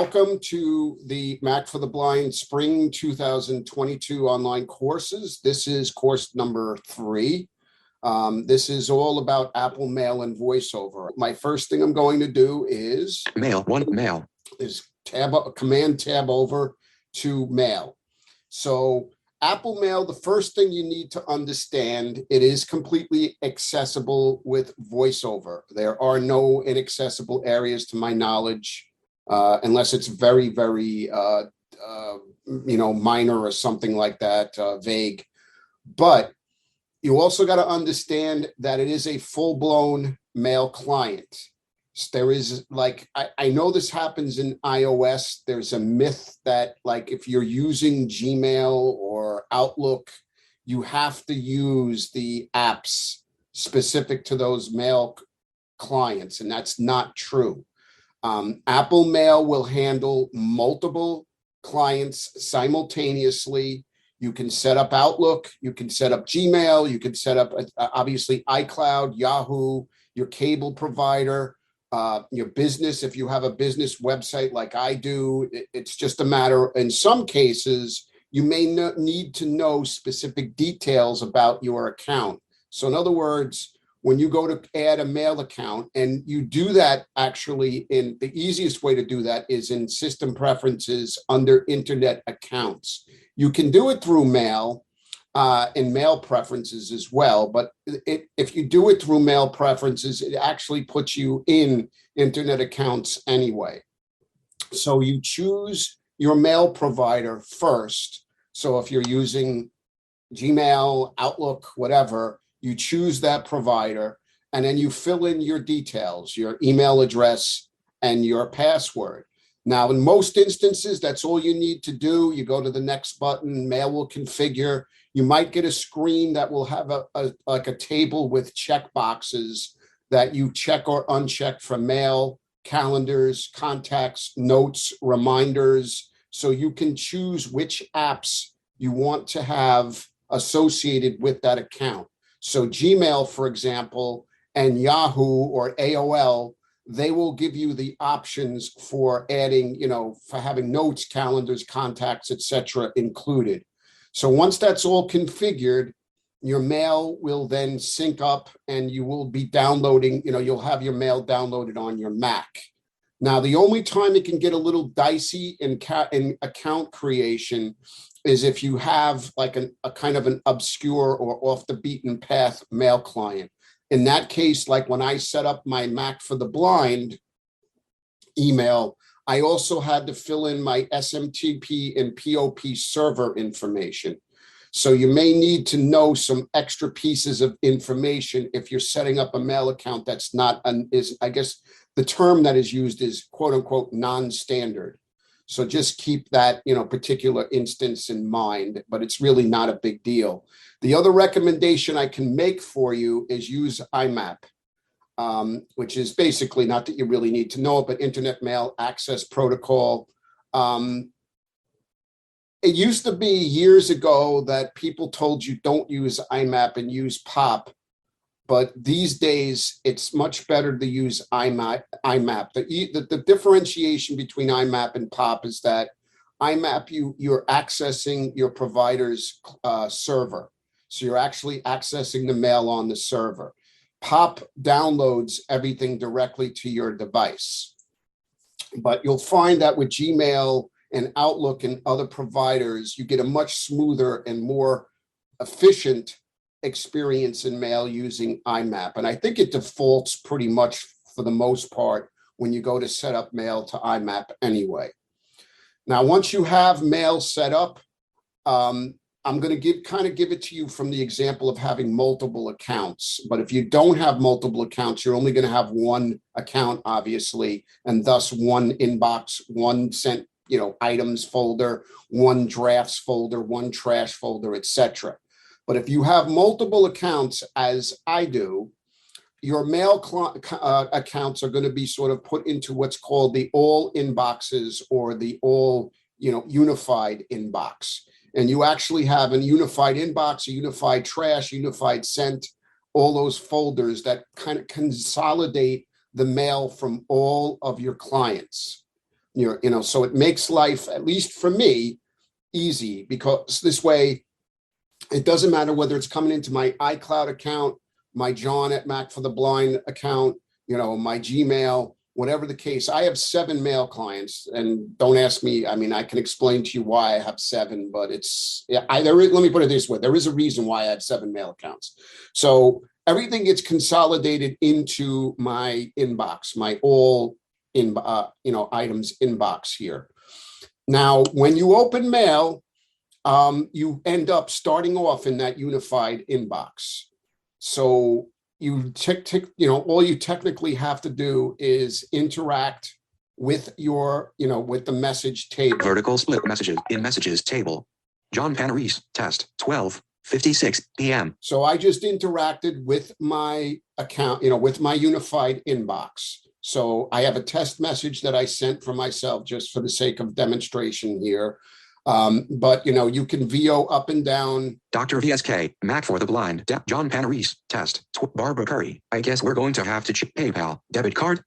Welcome to the Mac for the Blind Spring 2022 online courses. This is course number 3. This is all about Apple Mail and VoiceOver. My first thing I'm going to do is Mail. Command tab over to Mail. So Apple Mail, the first thing you need to understand, it is completely accessible with VoiceOver. There are no inaccessible areas to my knowledge. Unless it's very, very, minor or something like that, vague. But you also got to understand that it is a full-blown mail client. There is I know this happens in iOS. There's a myth that if you're using Gmail or Outlook, you have to use the apps specific to those mail clients, and that's not true. Apple Mail will handle multiple clients simultaneously. You can set up Outlook, you can set up Gmail, you can set up, obviously, iCloud, Yahoo, your cable provider, your business. If you have a business website like I do, it's just a matter, in some cases, you may need to know specific details about your account. So in other words, when you go to add a mail account, and you do that actually in the easiest way to do that is in system preferences under internet accounts. You can do it through mail in mail preferences as well. But if you do it through mail preferences, it actually puts you in internet accounts anyway. So you choose your mail provider first. So if you're using Gmail, Outlook, whatever, you choose that provider, and then you fill in your details, your email address and your password. Now, in most instances, that's all you need to do. You go to the next button, Mail will configure. You might get a screen that will have a table with check boxes that you check or uncheck for mail, calendars, contacts, notes, reminders. So you can choose which apps you want to have associated with that account. So Gmail, for example, and Yahoo or AOL, they will give you the options for adding, for having notes, calendars, contacts, etc. included. So once that's all configured, your mail will then sync up and you will be downloading, you'll have your mail downloaded on your Mac. Now, the only time it can get a little dicey in account creation is if you have a kind of an obscure or off the beaten path mail client. In that case, like when I set up my Mac for the Blind email, I also had to fill in my SMTP and POP server information. So you may need to know some extra pieces of information if you're setting up a mail account that's not, I guess the term that is used is quote unquote non-standard. So just keep that, particular instance in mind, but it's really not a big deal. The other recommendation I can make for you is use IMAP, which is basically, not that you really need to know it, but Internet Mail Access Protocol. It used to be years ago that people told you don't use IMAP and use POP. But these days, it's much better to use IMAP. The differentiation between IMAP and POP is that IMAP, you're accessing your provider's server. So you're actually accessing the mail on the server. POP downloads everything directly to your device. But you'll find that with Gmail and Outlook and other providers, you get a much smoother and more efficient experience in mail using IMAP. And I think it defaults pretty much for the most part when you go to set up mail to IMAP anyway. Now, once you have mail set up, I'm going to give it to you from the example of having multiple accounts. But if you don't have multiple accounts, you're only going to have one account, obviously, and thus one inbox, one sent, items folder, one drafts folder, one trash folder, etc. But if you have multiple accounts, as I do, your mail accounts are going to be sort of put into what's called the all inboxes or the all, unified inbox. And you actually have a unified inbox, a unified trash, unified sent, all those folders that kind of consolidate the mail from all of your clients. So it makes life, at least for me, easy, because this way it doesn't matter whether it's coming into my iCloud account, my John at Mac for the Blind account, my Gmail, whatever the case. I have 7 mail clients, and don't ask me. I mean, I can explain to you why I have 7, but let me put it this way. There is a reason why I have 7 mail accounts. So everything gets consolidated into my inbox, my all items inbox here. Now, when you open mail, you end up starting off in that unified inbox. So all you technically have to do is interact with with the message table. Vertical split messages in messages table. John Panarese, test 12:56 p.m. So I just interacted with my account, with my unified inbox. So I have a test message that I sent for myself just for the sake of demonstration here. But you can VO up and down. Dr. VSK, Mac for the Blind, John Panarese, test, Barbara Curry. I guess we're going to have to check PayPal, debit card.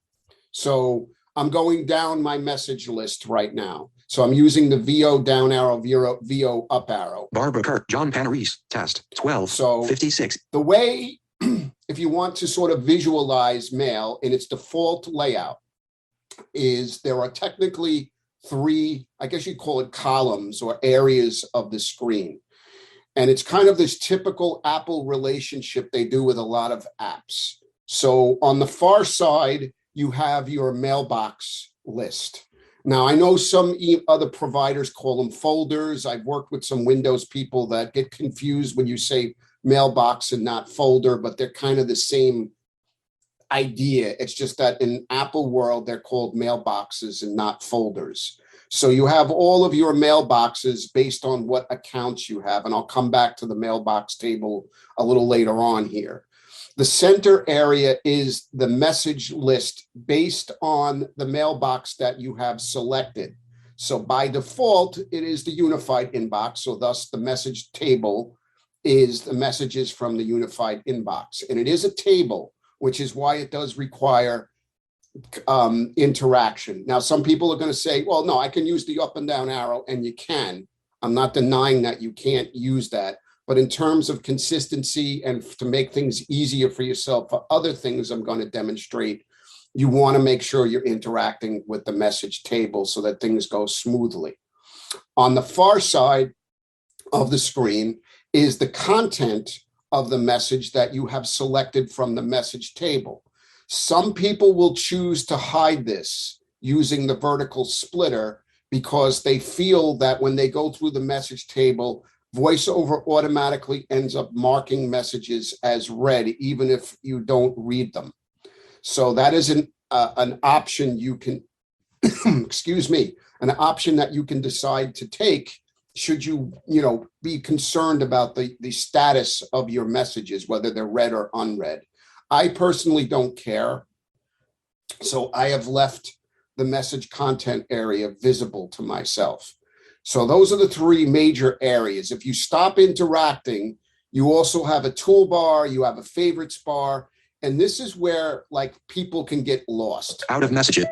So I'm going down my message list right now. So I'm using the VO down arrow, VO up arrow. Barbara Curry, John Panarese, test, 12:56. The way, if you want to sort of visualize mail in its default layout, is there are technically 3, I guess you'd call it columns or areas of the screen. And it's kind of this typical Apple relationship they do with a lot of apps. So on the far side, you have your mailbox list. Now, I know some other providers call them folders. I've worked with some Windows people that get confused when you say mailbox and not folder, but they're kind of the same idea. It's just that in Apple world, they're called mailboxes and not folders. So you have all of your mailboxes based on what accounts you have. And I'll come back to the mailbox table a little later on here. The center area is the message list based on the mailbox that you have selected. So by default, it is the unified inbox. So thus the message table is the messages from the unified inbox. And it is a table, which is why it does require interaction. Now, some people are going to say, well, no, I can use the up and down arrow, and you can. I'm not denying that you can't use that. But in terms of consistency and to make things easier for yourself for other things I'm going to demonstrate, you want to make sure you're interacting with the message table so that things go smoothly. On the far side of the screen is the content of the message that you have selected from the message table. Some people will choose to hide this using the vertical splitter because they feel that when they go through the message table, VoiceOver automatically ends up marking messages as read, even if you don't read them. So that is an option you can, excuse me, an option that you can decide to take should you, be concerned about the status of your messages, whether they're read or unread. I personally don't care. So I have left the message content area visible to myself. So those are the 3 major areas. If you stop interacting, you also have a toolbar, you have a favorites bar, and this is where people can get lost. Out of messages.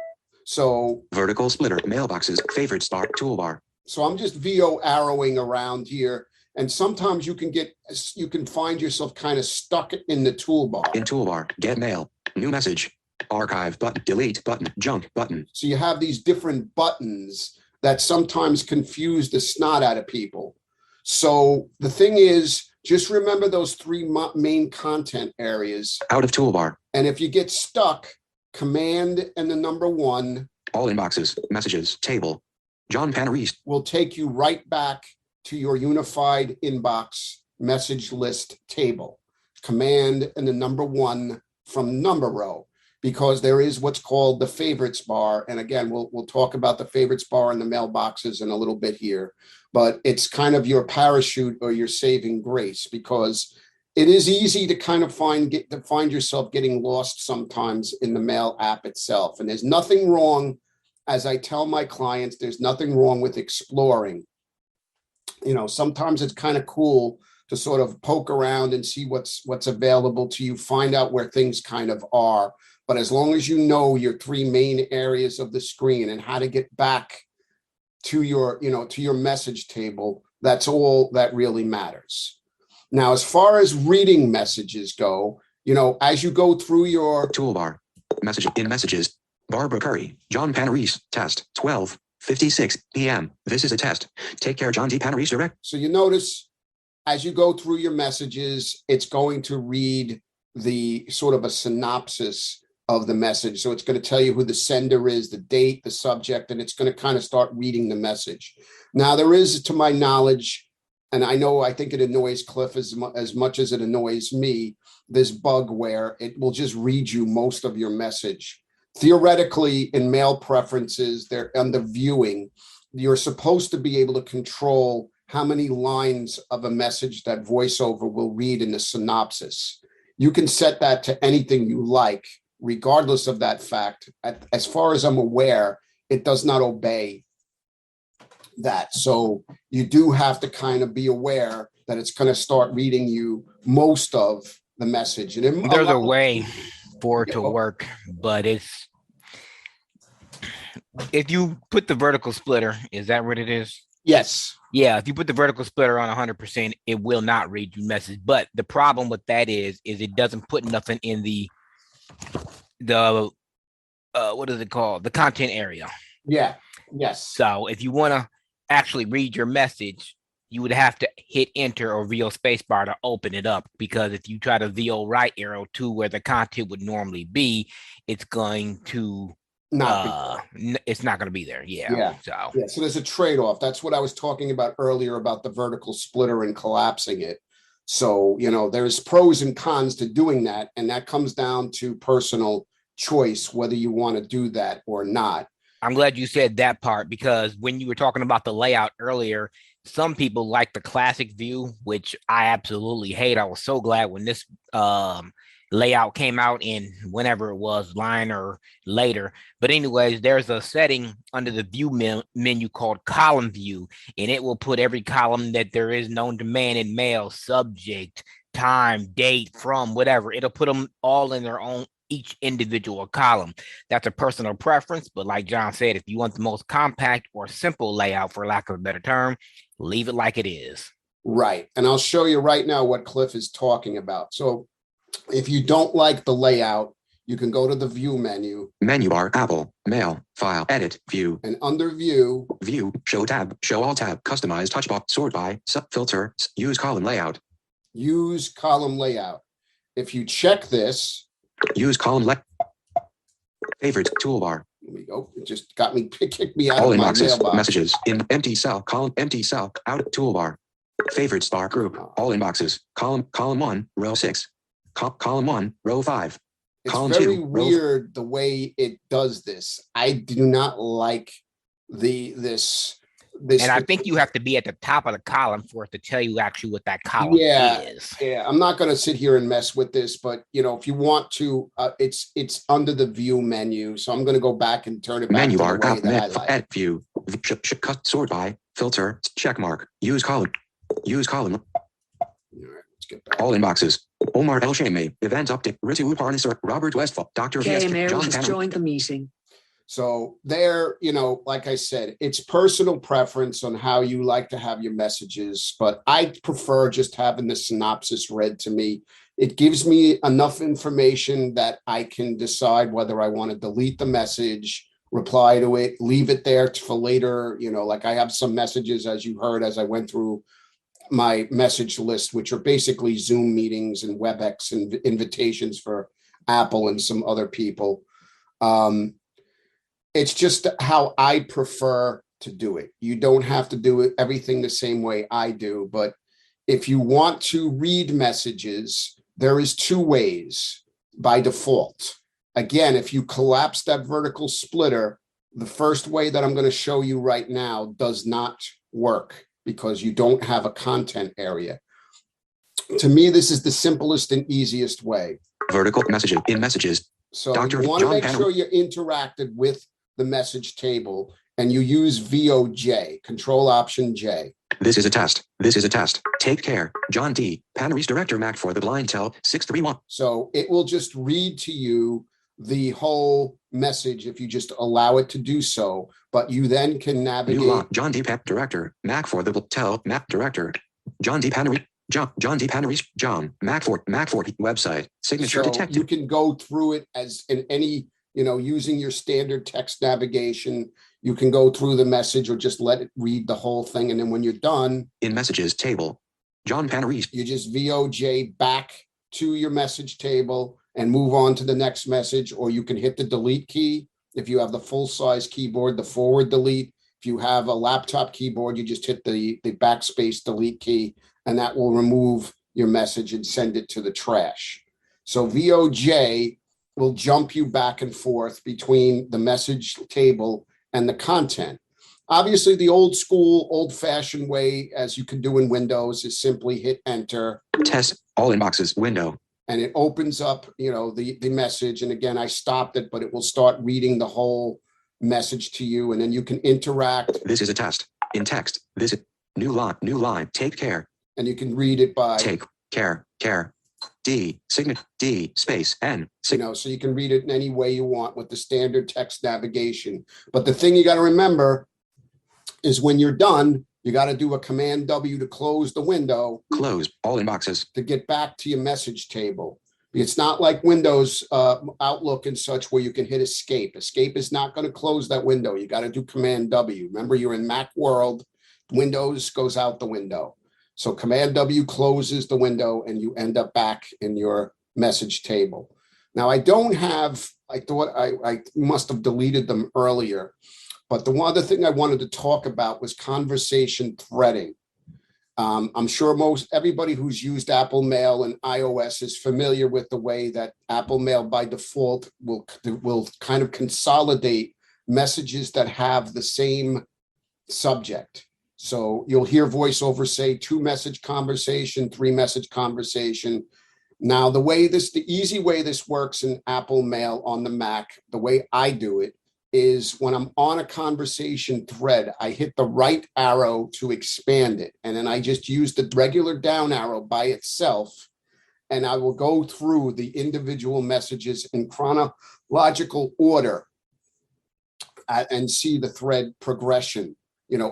So vertical splitter, mailboxes, favorites bar, toolbar. So I'm just VO arrowing around here. And sometimes you can find yourself kind of stuck in the toolbar. In toolbar, get mail, new message, archive button, delete button, junk button. So you have these different buttons that sometimes confuse the snot out of people. So the thing is, just remember those 3 main content areas. Out of toolbar. And if you get stuck, command and the number 1. All inboxes, messages, table. John Panarese will take you right back to your unified inbox message list table. Command and the number 1 from number row, because there is what's called the favorites bar. And again, we'll talk about the favorites bar and the mailboxes in a little bit here, but it's kind of your parachute or your saving grace, because it is easy to kind of find yourself getting lost sometimes in the mail app itself. And there's nothing wrong, as I tell my clients, there's nothing wrong with exploring. Sometimes it's kind of cool to sort of poke around and see what's available to you, find out where things kind of are. But as long as you know your three main areas of the screen and how to get back to your, to your message table, that's all that really matters. Now, as far as reading messages go, as you go through your toolbar, message in messages, Barbara Curry, John Panarese, test 12:56 p.m. This is a test. Take care, John D. Panarese direct. So you notice as you go through your messages, it's going to read the sort of a synopsis of the message. So it's going to tell you who the sender is, the date, the subject, and it's going to kind of start reading the message. Now, there is, to my knowledge, and I think it annoys Cliff as much as it annoys me, this bug where it will just read you most of your message. Theoretically, in mail preferences, they're under viewing. You're supposed to be able to control how many lines of a message that VoiceOver will read in the synopsis. You can set that to anything you like, regardless of that fact. As far as I'm aware, it does not obey that. So you do have to kind of be aware that it's going to start reading you most of the message. And there's a way for it to work, but it's, if you put the vertical splitter, is that what it is? Yes. Yeah, if you put the vertical splitter on 100%, it will not read you message. But the problem with that is it doesn't put nothing in the what is it called? The content area. Yeah. Yes. So if you want to actually read your message, you would have to hit enter or VO spacebar to open it up, because if you try to VO right arrow to where the content would normally be, it's going to it's not going to be there. Yeah. So there's a trade-off. That's what I was talking about earlier about the vertical splitter and collapsing it. So, there's pros and cons to doing that. And that comes down to personal choice, whether you want to do that or not. I'm glad you said that part, because when you were talking about the layout earlier, some people like the classic view, which I absolutely hate. I was so glad when this layout came out in whenever it was, line or later. But anyways, there's a setting under the view menu called column view, and it will put every column that there is known to man in mail, subject, time, date, from, whatever. It'll put them all in their own, each individual column. That's a personal preference, but like John said, if you want the most compact or simple layout, for lack of a better term, leave it like it is. Right. And I'll show you right now what Cliff is talking about. So if you don't like the layout, you can go to the view menu. Menu bar, Apple, Mail, File, Edit, View. And under View. View, Show tab, Show All tab, Customize touch box, Sort by, Filter, Use column layout. Use column layout. If you check this. Use column Favorites, toolbar. There we go. It just got me, kicked me out all of my inboxes, mailbox. Messages, in empty cell, column, empty cell, out, toolbar. Favorites bar group, all inboxes, column 1, row 6. Column 1, row 5. It's column very 2, weird the way it does this. I do not like this. And I think you have to be at the top of the column for it to tell you actually what that column is. Yeah, I'm not going to sit here and mess with this, but if you want to, it's under the view menu. So I'm going to go back and turn it back menu to bar, the way that I like. Edit view, cut, sort by, filter, check mark, use column. All right, let's get back. All inboxes. Omar El Shami, event update, Ritu Parnisar, Robert Westphal, Dr. Okay, VSK, Mayor John has Tanner. joined the meeting. So there, like I said, it's personal preference on how you like to have your messages, but I prefer just having the synopsis read to me. It gives me enough information that I can decide whether I want to delete the message, reply to it, leave it there for later. Like I have some messages, as you heard, as I went through my message list, which are basically Zoom meetings and WebEx and invitations for Apple and some other people. It's just how I prefer to do it. You don't have to do everything the same way I do, but if you want to read messages, there is 2 ways by default. Again, if you collapse that vertical splitter, the first way that I'm going to show you right now does not work because you don't have a content area. To me, this is the simplest and easiest way. Vertical messages in messages. So Dr. you want to John make Tanner. sure you're interacted with the message table and you use VOJ, Control Option J. This is a test. This is a test. Take care. John D. Panarese Director Mac for the Blind Tel 631. So it will just read to you the whole message if you just allow it to do so, but you then can New navigate. law. John D. Pep, director. Mac for the tell. Mac director. John D. Panery. John D. Panery. John. Mac for website. Signature So detected. you can go through it as in any, using your standard text navigation. You can go through the message or just let it read the whole thing. And then when you're done, In messages table. John Panery. you just VOJ back to your message table and move on to the next message, or you can hit the delete key. If you have the full size keyboard, the forward delete. If you have a laptop keyboard, you just hit the backspace delete key, and that will remove your message and send it to the trash. So VOJ will jump you back and forth between the message table and the content. Obviously, the old school, old fashioned way, as you can do in Windows, is simply hit enter. Test all inboxes window. And it opens up, the message. And again, I stopped it, but it will start reading the whole message to you. And then you can interact. This is a test. In text. This new line. Take care. And you can read it by Take care. D signet D space N. so you can read it in any way you want with the standard text navigation. But the thing you got to remember is when you're done, you got to do a Command W to close the window. Close all inboxes. To get back to your message table. It's not like Windows Outlook and such where you can hit escape. Escape is not going to close that window. You got to do Command W. Remember, you're in Mac world. Windows goes out the window. So Command W closes the window and you end up back in your message table. Now, I thought I must have deleted them earlier. But the one other thing I wanted to talk about was conversation threading. I'm sure everybody who's used Apple Mail and iOS is familiar with the way that Apple Mail by default will kind of consolidate messages that have the same subject. So you'll hear VoiceOver say 2-message conversation, 3-message conversation. Now, the easy way this works in Apple Mail on the Mac, the way I do it, is when I'm on a conversation thread, I hit the right arrow to expand it. And then I just use the regular down arrow by itself. And I will go through the individual messages in chronological order and see the thread progression,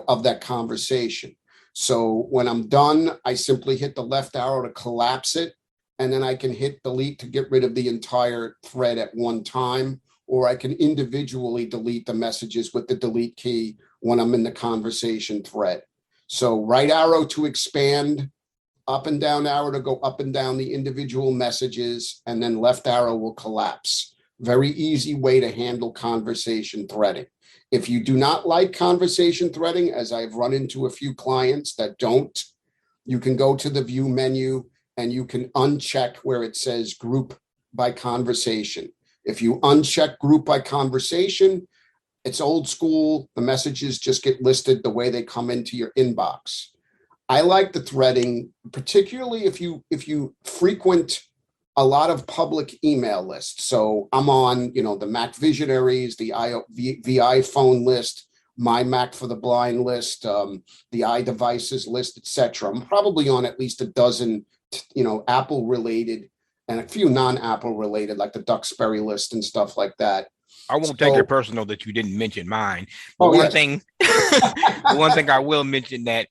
of that conversation. So when I'm done, I simply hit the left arrow to collapse it. And then I can hit delete to get rid of the entire thread at one time. Or I can individually delete the messages with the delete key when I'm in the conversation thread. So right arrow to expand, up and down arrow to go up and down the individual messages, and then left arrow will collapse. Very easy way to handle conversation threading. If you do not like conversation threading, as I've run into a few clients that don't, you can go to the view menu and you can uncheck where it says group by conversation. If you uncheck group by conversation, it's old school. The messages just get listed the way they come into your inbox. I like the threading, particularly if you frequent a lot of public email lists. So I'm on, the Mac Visionaries, the iPhone list, my Mac for the Blind list, the iDevices list, etc. I'm probably on at least a dozen, Apple related and a few non-Apple related, like the Duxbury list and stuff like that. I won't take it personal that you didn't mention mine. But one thing I will mention that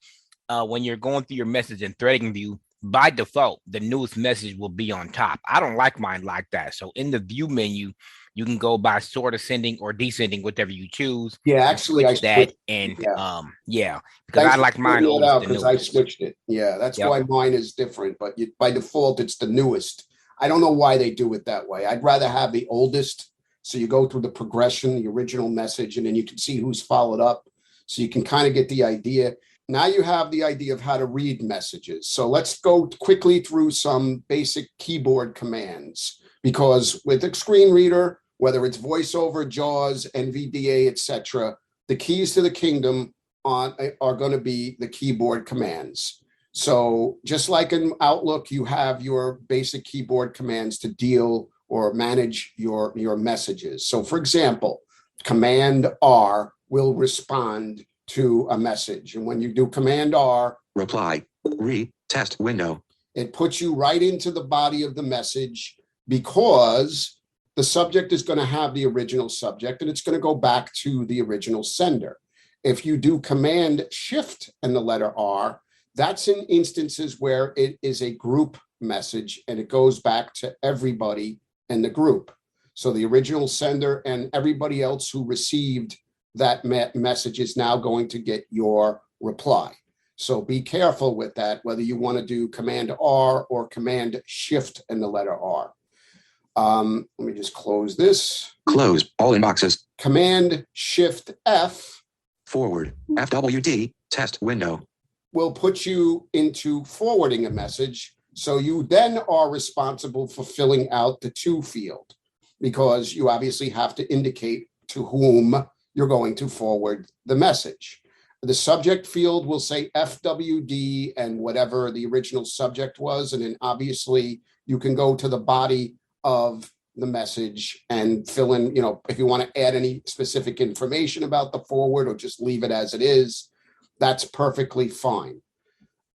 when you're going through your message and threading view, by default, the newest message will be on top. I don't like mine like that. So in the view menu, you can go by sort ascending or descending, whatever you choose. Yeah, actually, I that and because I like mine because I switched it. Yeah, that's why mine is different. But by default, it's the newest. I don't know why they do it that way. I'd rather have the oldest. So you go through the progression, the original message, and then you can see who's followed up. So you can kind of get the idea. Now you have the idea of how to read messages. So let's go quickly through some basic keyboard commands, because with a screen reader, whether it's VoiceOver, JAWS, NVDA, etc., the keys to the kingdom are going to be the keyboard commands. So just like in Outlook, you have your basic keyboard commands to deal or manage your messages. So for example, Command R will respond to a message. And when you do Command R, reply, test window, it puts you right into the body of the message, because the subject is going to have the original subject and it's going to go back to the original sender. If you do Command Shift and the letter R, that's in instances where it is a group message and it goes back to everybody in the group. So the original sender and everybody else who received that message is now going to get your reply. So be careful with that, whether you want to do Command R or Command Shift and the letter R. Let me just close this. Close all inboxes. Command Shift F. Forward. FWD. Test window. Will put you into forwarding a message. So you then are responsible for filling out the to field, because you obviously have to indicate to whom you're going to forward the message. The subject field will say FWD and whatever the original subject was. And then obviously you can go to the body of the message and fill in, if you want to add any specific information about the forward or just leave it as it is, that's perfectly fine.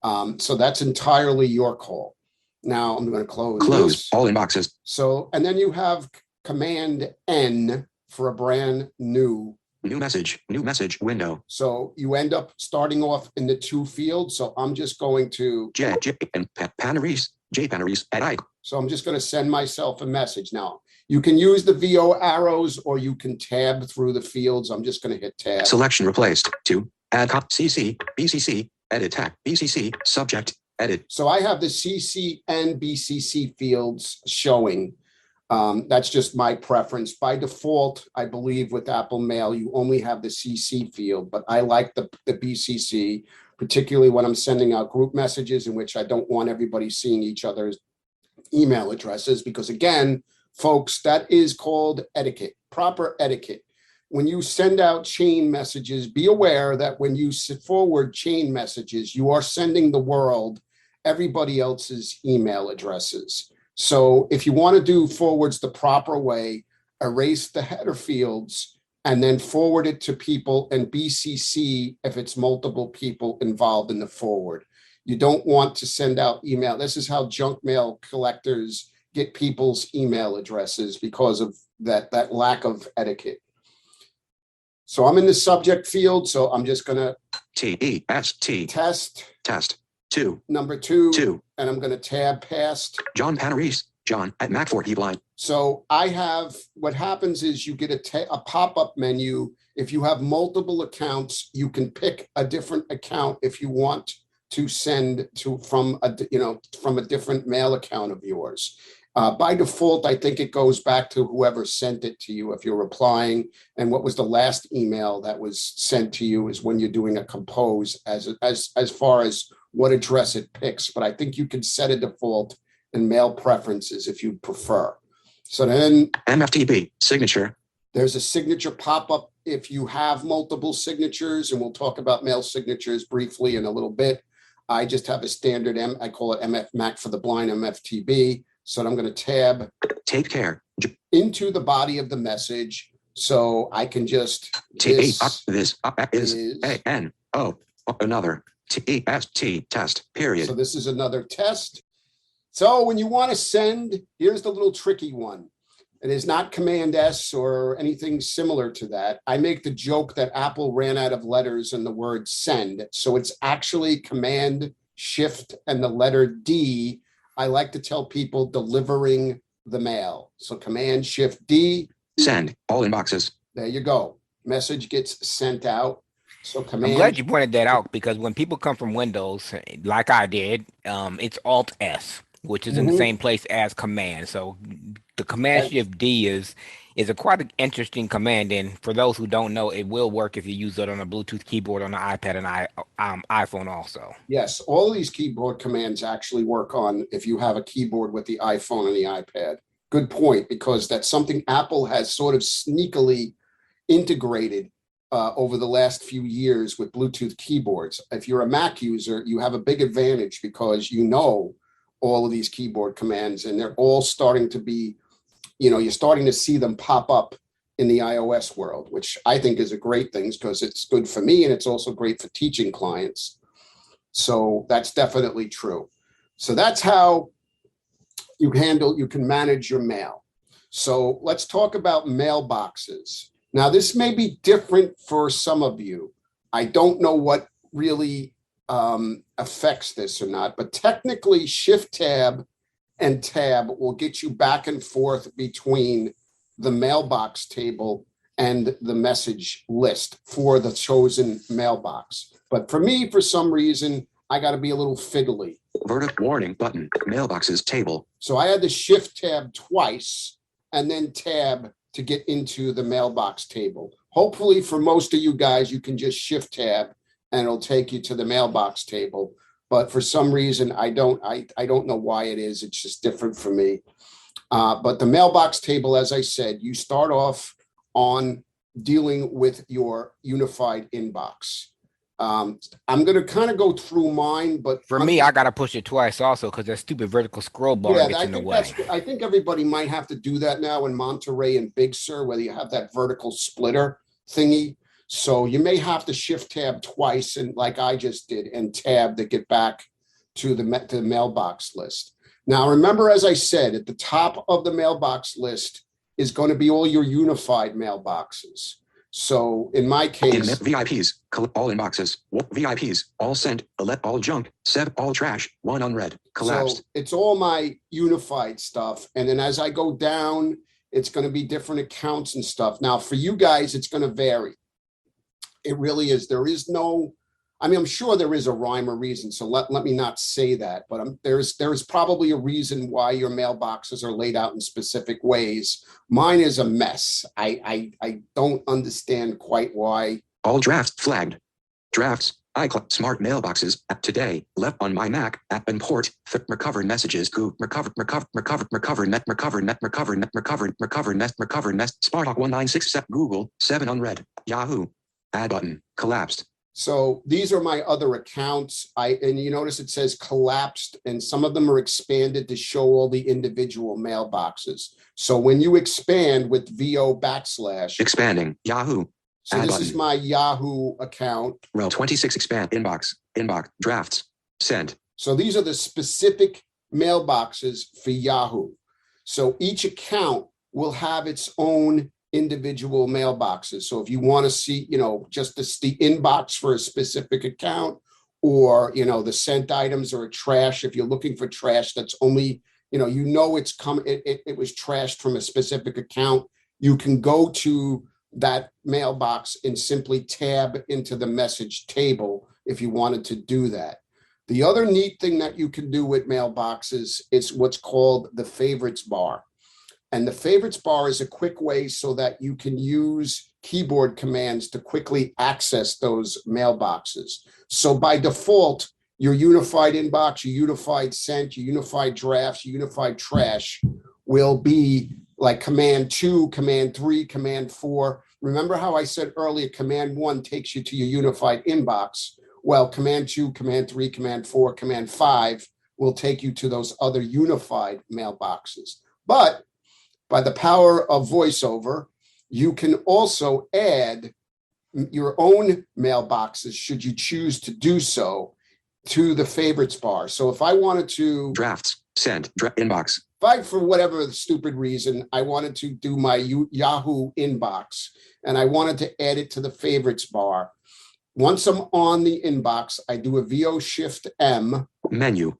So that's entirely your call. Now I'm going to close this. All inboxes. So, and then you have Command N for a brand new message window. So you end up starting off in the to field. So I'm just going to J and Panaris at I. So I'm just going to send myself a message. Now you can use the VO arrows or you can tab through the fields. I'm just going to hit tab. Selection replaced. To add CC, BCC, edit tag, BCC, subject, edit. So I have the CC and BCC fields showing. That's just my preference. By default, I believe with Apple Mail, you only have the CC field, but I like the BCC, particularly when I'm sending out group messages in which I don't want everybody seeing each other's email addresses, because again, folks, that is called etiquette, proper etiquette. When you send out chain messages, be aware that when you forward chain messages, you are sending the world everybody else's email addresses. So if you want to do forwards the proper way, erase the header fields and then forward it to people and BCC if it's multiple people involved in the forward. You don't want to send out email. This is how junk mail collectors get people's email addresses, because of that lack of etiquette. So I'm in the subject field. So I'm just going to test 2 number 2, and I'm going to tab past John Panaris, John at Mac4 line. So I have, what happens is you get a pop-up menu. If you have multiple accounts, you can pick a different account if you want to send to from a different mail account of yours. By default, I think it goes back to whoever sent it to you if you're replying. And what was the last email that was sent to you is when you're doing a compose as far as what address it picks. But I think you can set a default in mail preferences if you prefer. So then MFTP signature. There's a signature pop-up if you have multiple signatures, and we'll talk about mail signatures briefly in a little bit. I just have a standard I call it MF Mac for the blind, MFTB. So I'm going to tab Take care into the body of the message. So I can just this is another test period. So this is another test. So when you want to send, here's the little tricky one. It is not Command S or anything similar to that. I make the joke that Apple ran out of letters in the word send. So it's actually Command Shift and the letter D. I like to tell people delivering the mail. So Command Shift D. Send all inboxes. There you go. Message gets sent out. So Command. I'm glad you pointed that out, because when people come from Windows, like I did, it's Alt S, which is in the same place as Command. So the Command Shift D is a quite an interesting command. And for those who don't know, it will work if you use it on a Bluetooth keyboard on the iPad and iPhone also. Yes, all of these keyboard commands actually work on if you have a keyboard with the iPhone and the iPad. Good point, because that's something Apple has sort of sneakily integrated over the last few years with Bluetooth keyboards. If you're a Mac user, you have a big advantage because you know all of these keyboard commands, and they're all starting to be, you're starting to see them pop up in the iOS world, which I think is a great thing because it's good for me and it's also great for teaching clients. So that's definitely true. So that's how you can manage your mail. So let's talk about mailboxes. Now, this may be different for some of you. I don't know what really affects this or not, but technically Shift Tab and Tab will get you back and forth between the mailbox table and the message list for the chosen mailbox. But for me, for some reason, I got to be a little fiddly. Verdict warning button. Mailboxes table. So I had to Shift Tab twice and then Tab to get into the mailbox table. Hopefully for most of you guys, you can just Shift Tab and it'll take you to the mailbox table. But for some reason, I don't know why it is. It's just different for me. But the mailbox table, as I said, you start off on dealing with your unified inbox. I'm going to kind of go through mine, but For me, I gotta push it twice also because that stupid vertical scroll bar yeah, gets I in the think way. I think everybody might have to do that now in Monterey and Big Sur, whether you have that vertical splitter thingy. So you may have to Shift Tab twice, and like I just did, and Tab to get back to the mailbox list. Now, remember, as I said, at the top of the mailbox list is going to be all your unified mailboxes. So in my case, VIPs, all inboxes, VIPs, all sent, all junk, all trash, one unread, collapsed. So it's all my unified stuff. And then as I go down, it's going to be different accounts and stuff. Now, for you guys, it's going to vary. It really is. There is no, I mean, I'm sure there is a rhyme or reason. So let me not say that, but there's probably a reason why your mailboxes are laid out in specific ways. Mine is a mess. I don't understand quite why. All drafts flagged. Drafts, iCloud, smart mailboxes, today, left on my Mac, app import, recovered messages, recovered nest, Spartalk 1967, Google, 7 unread, Yahoo, add button, collapsed. So these are my other accounts. And you notice it says collapsed, and some of them are expanded to show all the individual mailboxes. So when you expand with VO / expanding, Yahoo. So this is my Yahoo account. Row 26, expand, inbox, drafts, send. So these are the specific mailboxes for Yahoo. So each account will have its own individual mailboxes. So if you want to see, just the inbox for a specific account, or, the sent items or trash, if you're looking for trash that's only, it's come, it was trashed from a specific account, you can go to that mailbox and simply tab into the message table if you wanted to do that. The other neat thing that you can do with mailboxes is what's called the favorites bar. And the favorites bar is a quick way so that you can use keyboard commands to quickly access those mailboxes. So by default, your unified inbox, your unified sent, your unified drafts, your unified trash will be like command 2, command 3, command 4. Remember how I said earlier, command 1 takes you to your unified inbox? Well, command 2, command 3, command 4, command 5 will take you to those other unified mailboxes. But by the power of VoiceOver, you can also add your own mailboxes, should you choose to do so, to the favorites bar. So if I wanted to drafts, send, inbox. If I, for whatever stupid reason, I wanted to do my Yahoo inbox and I wanted to add it to the favorites bar, once I'm on the inbox, I do a VO Shift M. Menu.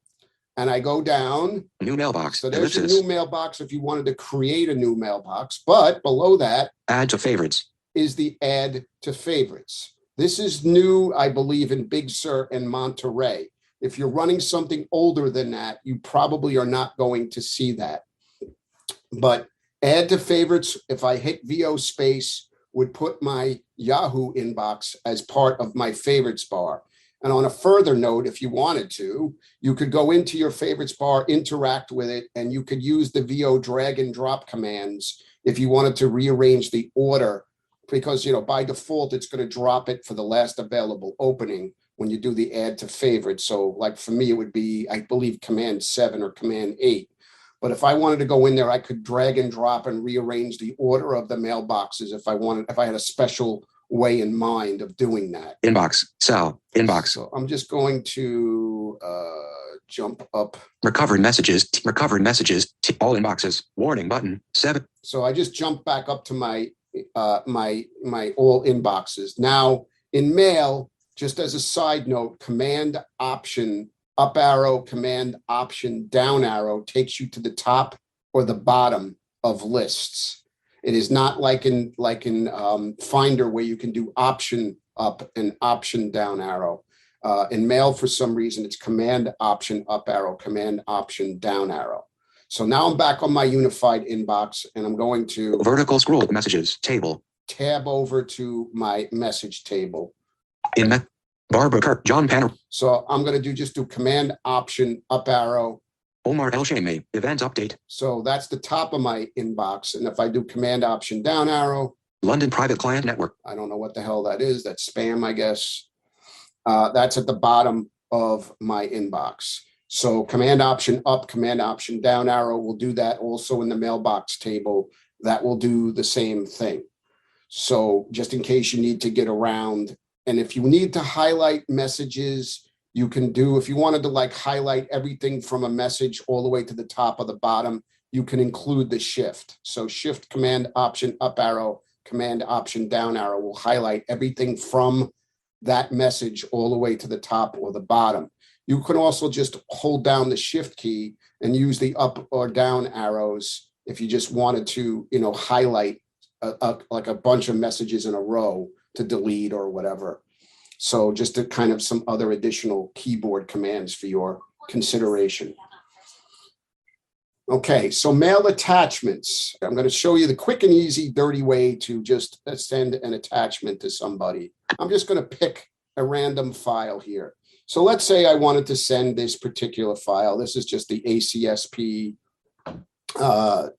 And I go down. New mailbox. So there's your new mailbox if you wanted to create a new mailbox. But below that, add to favorites, is the add to favorites. This is new, I believe, in Big Sur and Monterey. If you're running something older than that, you probably are not going to see that. But add to favorites, if I hit VO space, would put my Yahoo inbox as part of my favorites bar. And on a further note, if you wanted to, you could go into your favorites bar, interact with it, and you could use the VO drag and drop commands if you wanted to rearrange the order, because, by default, it's going to drop it for the last available opening when you do the add to favorites. So like for me, it would be, I believe, command 7 or command 8. But if I wanted to go in there, I could drag and drop and rearrange the order of the mailboxes if I had a special way in mind of doing that. Inbox. Cell. Inbox. So I'm just going to jump up. Recovered messages. Recovered messages. All inboxes. Warning button. 7. So I just jumped back up to my my all inboxes. Now in mail, just as a side note, Command Option up arrow, Command Option down arrow takes you to the top or the bottom of lists. It is not like in Finder where you can do Option up and Option down arrow. In mail, for some reason, it's Command Option up arrow, Command Option down arrow. So now I'm back on my unified inbox, and I'm going to vertical scroll messages table. Tab over to my message table. Barbara Kirk, John Panner. So I'm going to just do Command Option up arrow. Omar El Shami, event update. So that's the top of my inbox. And if I do Command Option down arrow. London Private Client Network. I don't know what the hell that is. That's spam, I guess. That's at the bottom of my inbox. So Command Option up, Command Option down arrow will do that also in the mailbox table. That will do the same thing. So just in case you need to get around, and if you need to highlight messages, you can do, if you wanted to like highlight everything from a message all the way to the top or the bottom, you can include the shift. So Shift Command Option up arrow, Command Option down arrow will highlight everything from that message all the way to the top or the bottom. You can also just hold down the Shift key and use the up or down arrows if you just wanted to, highlight like a bunch of messages in a row to delete or whatever. So just to kind of some other additional keyboard commands for your consideration. Okay, so mail attachments. I'm going to show you the quick and easy, dirty way to just send an attachment to somebody. I'm just going to pick a random file here. So let's say I wanted to send this particular file. This is just the ACSP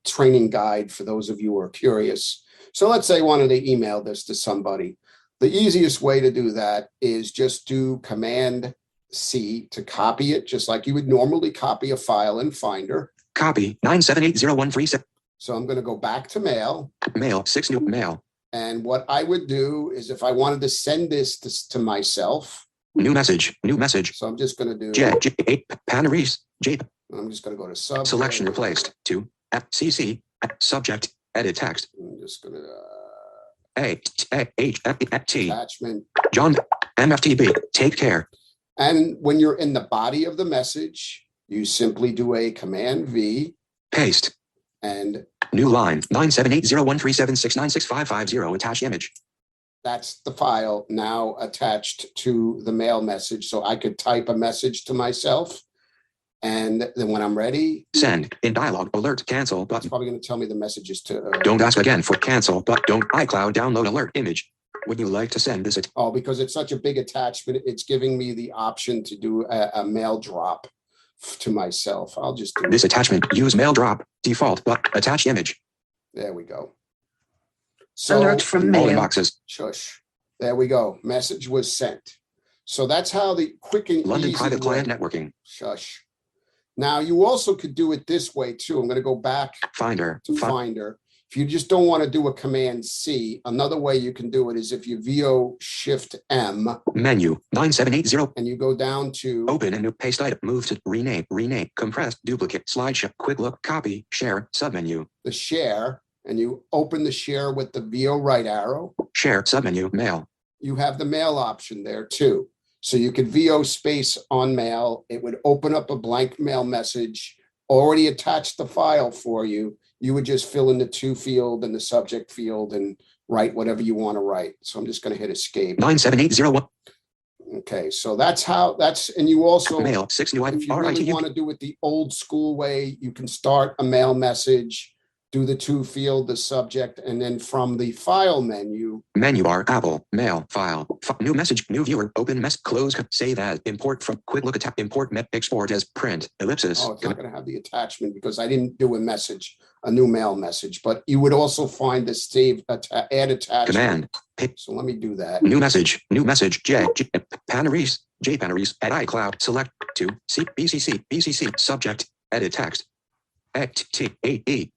training guide for those of you who are curious. So let's say I wanted to email this to somebody. The easiest way to do that is just do Command C to copy it, just like you would normally copy a file in Finder. Copy 9780137. So I'm going to go back to mail. Mail 6 new mail. And what I would do is if I wanted to send this to myself. New message. New message. So I'm just going to do J Panaris J. I'm just going to go to sub. Selection replaced to FCC subject edit text. I'm just going to T attachment. John MFTB. Take care. And when you're in the body of the message, you simply do a Command V. Paste. And new line 9780137696550 attached image. That's the file now attached to the mail message. So I could type a message to myself. And then when I'm ready, send in dialog alert cancel button. It's probably going to tell me the messages to don't ask again for cancel, but don't iCloud download alert image. Would you like to send this? Oh, because it's such a big attachment, it's giving me the option to do a mail drop to myself. I'll just do this attachment. Use mail drop default, but attach image. There we go. So alert from mail. All inboxes. Shush. There we go. Message was sent. So that's how the quick and London easy private way. client networking. Shush. Now you also could do it this way too. I'm going to go back Finder to Finder. If you just don't want to do a Command C, another way you can do it is if you VO Shift M. Menu 9780. And you go down to open and new paste item. Move to rename, compress, duplicate, slideshow, quick look, copy, share, submenu. The share, and you open the share with the VO right arrow. Share, submenu, mail. You have the mail option there too. So you could VO space on mail. It would open up a blank mail message, already attached the file for you. You would just fill in the to field and the subject field and write whatever you want to write. So I'm just going to hit escape. 97801. Okay, so that's and you also mail 6 new if you really want to do it the old school way, you can start a mail message, do the to field, the subject, and then from the file menu. Menu bar, Apple, mail, file, new message, new viewer, open mess, close, save as, import from, quick look at, import, export as, print, ellipsis. Oh, it's not going to have the attachment because I didn't do a message, a new mail message, but you would also find the save, add attachment. Command. So let me do that. New message, J Panaris, at iCloud, select to, BCC, subject, edit text, T, A, E.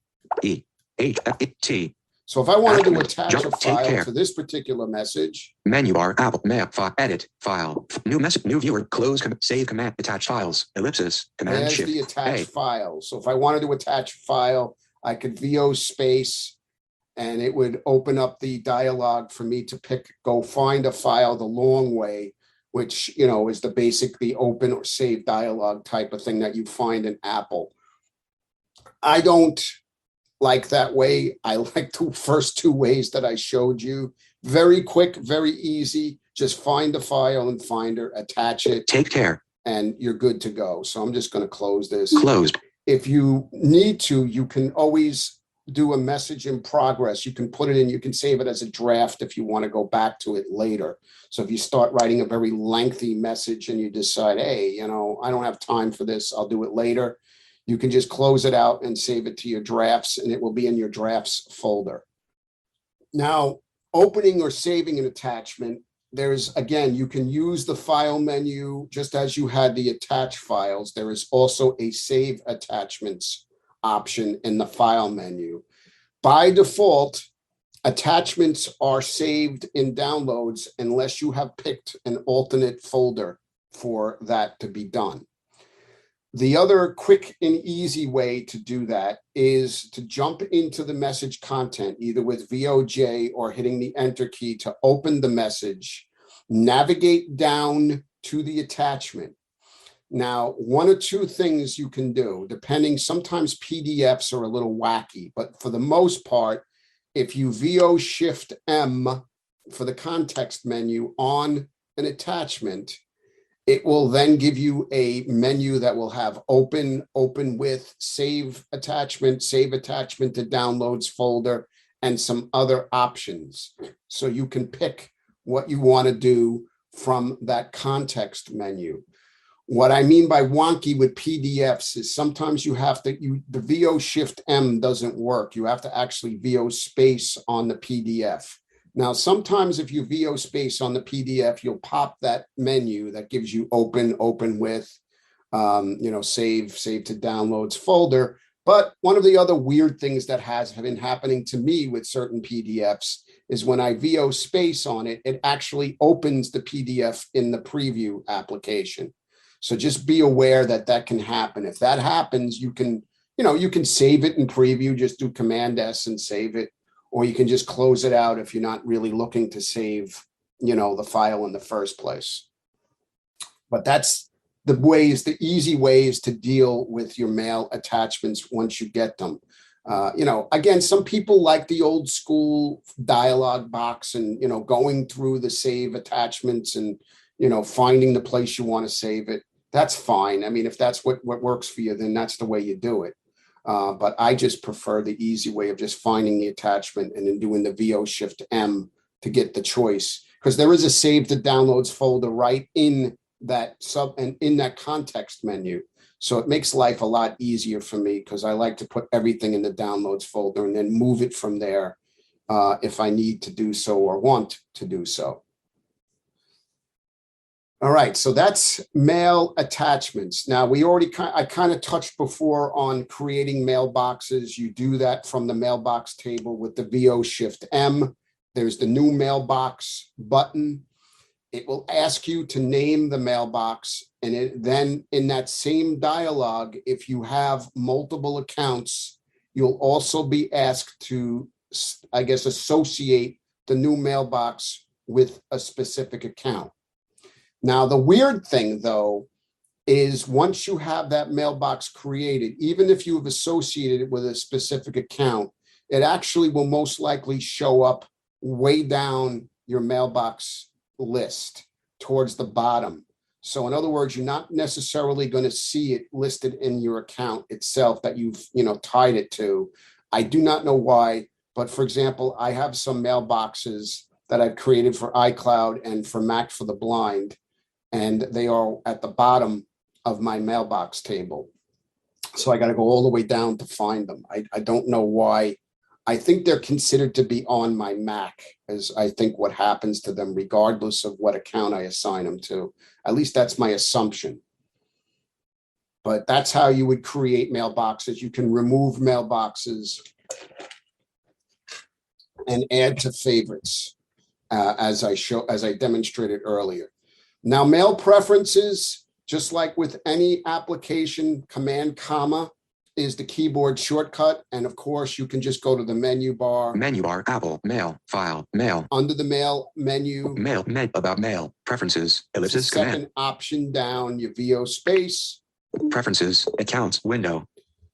So if I wanted to Attachment. attach Jump. a Take file care. to this particular message, Menu bar. Apple. Mail. Edit. File. New message. New viewer. Close. Save command. Attach files. Ellipsis. Command there's shift. the attach A. file. So if I wanted to attach a file, I could VO space and it would open up the dialog for me to go find a file the long way, which, is the basic, the open or save dialog type of thing that you find in Apple. I don't like that way. I like the first two ways that I showed you. Very quick, very easy. Just find the file in Finder, attach it. Take care. And you're good to go. So I'm just going to close this. Closed. If you need to, you can always do a message in progress. You can put it in, you can save it as a draft if you want to go back to it later. So if you start writing a very lengthy message and you decide, hey, I don't have time for this, I'll do it later, you can just close it out and save it to your drafts, and it will be in your drafts folder. Now, opening or saving an attachment, again, you can use the file menu just as you had the attach files. There is also a save attachments option in the file menu. By default, attachments are saved in downloads unless you have picked an alternate folder for that to be done. The other quick and easy way to do that is to jump into the message content, either with VOJ or hitting the enter key to open the message, navigate down to the attachment. Now, one or two things you can do, depending, sometimes PDFs are a little wacky, but for the most part, if you VO Shift M for the context menu on an attachment, it will then give you a menu that will have open with, save attachment to downloads folder, and some other options. So you can pick what you want to do from that context menu. What I mean by wonky with PDFs is sometimes you have to, the VO Shift M doesn't work. You have to actually VO space on the PDF. Now, sometimes if you VO space on the PDF, you'll pop that menu that gives you open with, save to downloads folder. But one of the other weird things that has been happening to me with certain PDFs is when I VO space on it, it actually opens the PDF in the preview application. So just be aware that that can happen. If that happens, you can save it in preview, just do Command S and save it. Or you can just close it out if you're not really looking to save, the file in the first place. But that's the easy ways to deal with your mail attachments once you get them. Again, some people like the old school dialog box and, going through the save attachments and, finding the place you want to save it. That's fine. I mean, if that's what works for you, then that's the way you do it. But I just prefer the easy way of just finding the attachment and then doing the VO Shift M to get the choice, because there is a save to downloads folder right in that in that context menu. So it makes life a lot easier for me because I like to put everything in the downloads folder and then move it from there if I need to do so or want to do so. All right, so that's mail attachments. Now, I kind of touched before on creating mailboxes. You do that from the mailbox table with the VO Shift M. There's the new mailbox button. It will ask you to name the mailbox. And then in that same dialog, if you have multiple accounts, you'll also be asked to, associate the new mailbox with a specific account. Now, the weird thing, though, is once you have that mailbox created, even if you have associated it with a specific account, it actually will most likely show up way down your mailbox list towards the bottom. So in other words, you're not necessarily going to see it listed in your account itself that you've, tied it to. I do not know why, but for example, I have some mailboxes that I've created for iCloud and for Mac for the Blind, and they are at the bottom of my mailbox table. So I got to go all the way down to find them. I don't know why. I think they're considered to be on my Mac, as I think what happens to them, regardless of what account I assign them to. At least that's my assumption. But that's how you would create mailboxes. You can remove mailboxes and add to favorites, as I demonstrated earlier. Now, mail preferences, just like with any application, Command comma is the keyboard shortcut. And of course, you can just go to the menu bar. Menu bar, Apple, Mail, File, Mail. Under the Mail menu. Mail, about Mail, Preferences, ellipsis, Second Command. option down, your VO space. Preferences, Accounts, Window.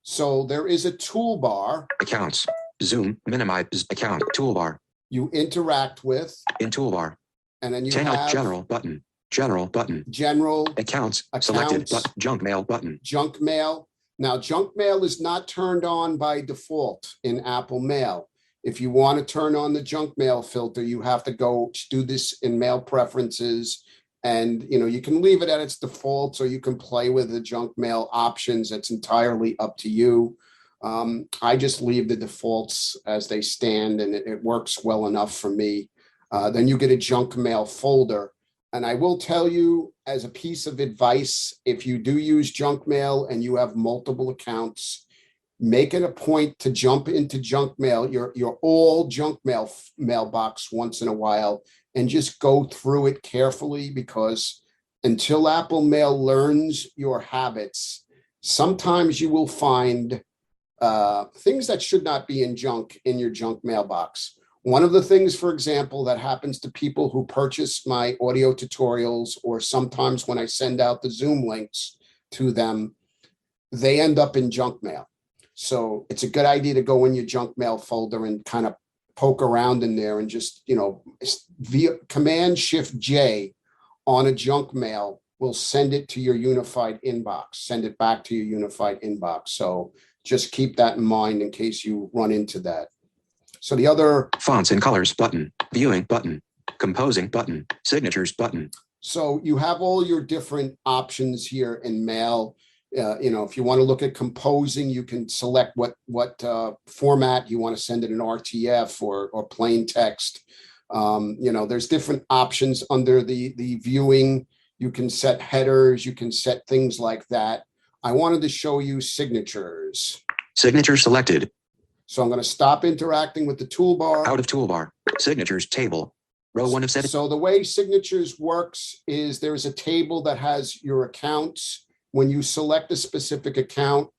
So there is a toolbar. Accounts, Zoom, Minimize, Account, Toolbar. You interact with. In Toolbar. And then you Channel, have General button. General button. General. Accounts, selected, Junk Mail button. Junk Mail. Now, junk mail is not turned on by default in Apple Mail. If you want to turn on the junk mail filter, you have to go do this in mail preferences. And, you can leave it at its defaults, or you can play with the junk mail options. It's entirely up to you. I just leave the defaults as they stand, and it works well enough for me. Then you get a junk mail folder. And I will tell you, as a piece of advice, if you do use junk mail and you have multiple accounts, make it a point to jump into junk mail, your all junk mail mailbox once in a while, and just go through it carefully, because until Apple Mail learns your habits, sometimes you will find things that should not be in your junk mailbox. One of the things, for example, that happens to people who purchase my audio tutorials, or sometimes when I send out the Zoom links to them, they end up in junk mail. So it's a good idea to go in your junk mail folder and kind of poke around in there, and just, via Command Shift J on a junk mail will send it to your unified inbox, send it back to your unified inbox. So just keep that in mind in case you run into that. So the other fonts and colors button, viewing button, composing button, signatures button. So you have all your different options here in Mail. If you want to look at composing, you can select what format you want to send it, an RTF or plain text. There's different options under the viewing. You can set headers, you can set things like that. I wanted to show you signatures. Signature selected. So I'm going to stop interacting with the toolbar. Out of toolbar. Signatures table. Row 1 of 7. So the way signatures works is there's a table that has your accounts. When you select a specific account.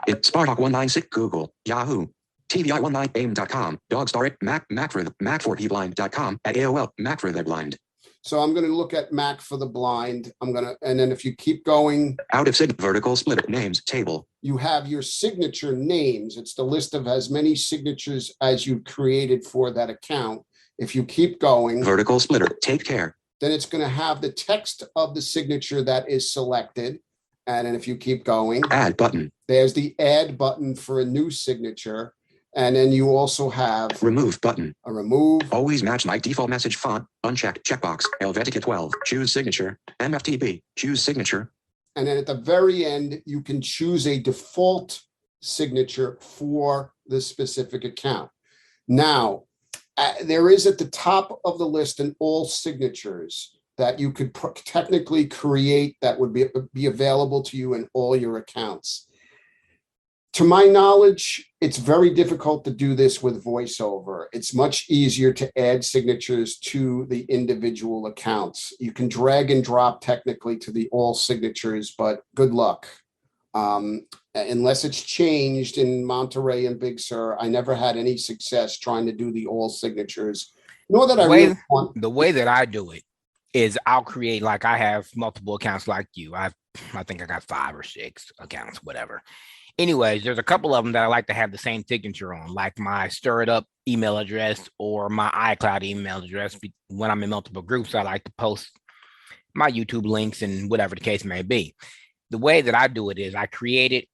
It's Spartalk196, Google, Yahoo, TVI19AIM.com, Dogstar, Mac4TheBlind.com, at AOL, Mac for the Blind. So I'm going to look at Mac for the Blind. And then if you keep going. Out of vertical split names table. You have your signature names. It's the list of as many signatures as you created for that account. If you keep going. Vertical splitter, take care. Then it's going to have the text of the signature that is selected. And then if you keep going. Add button. There's the add button for a new signature. And then you also have remove button. A remove. Always match my default message font. Unchecked checkbox. Helvetica 12. Choose signature. MFTB. Choose signature. And then at the very end, you can choose a default signature for the specific account. Now, there is at the top of the list an all signatures that you could technically create that would be available to you in all your accounts. To my knowledge, it's very difficult to do this with VoiceOver. It's much easier to add signatures to the individual accounts. You can drag and drop technically to the all signatures, but good luck. Unless it's changed in Monterey and Big Sur, I never had any success trying to do the all signatures. Nor that the way that I do it is I'll create, like I have multiple accounts like you. I think I got 5 or 6 accounts, whatever. Anyways, there's a couple of them that I like to have the same signature on, like my Stir It Up email address or my iCloud email address. When I'm in multiple groups, I like to post my YouTube links and whatever the case may be. The way that I do it is I create it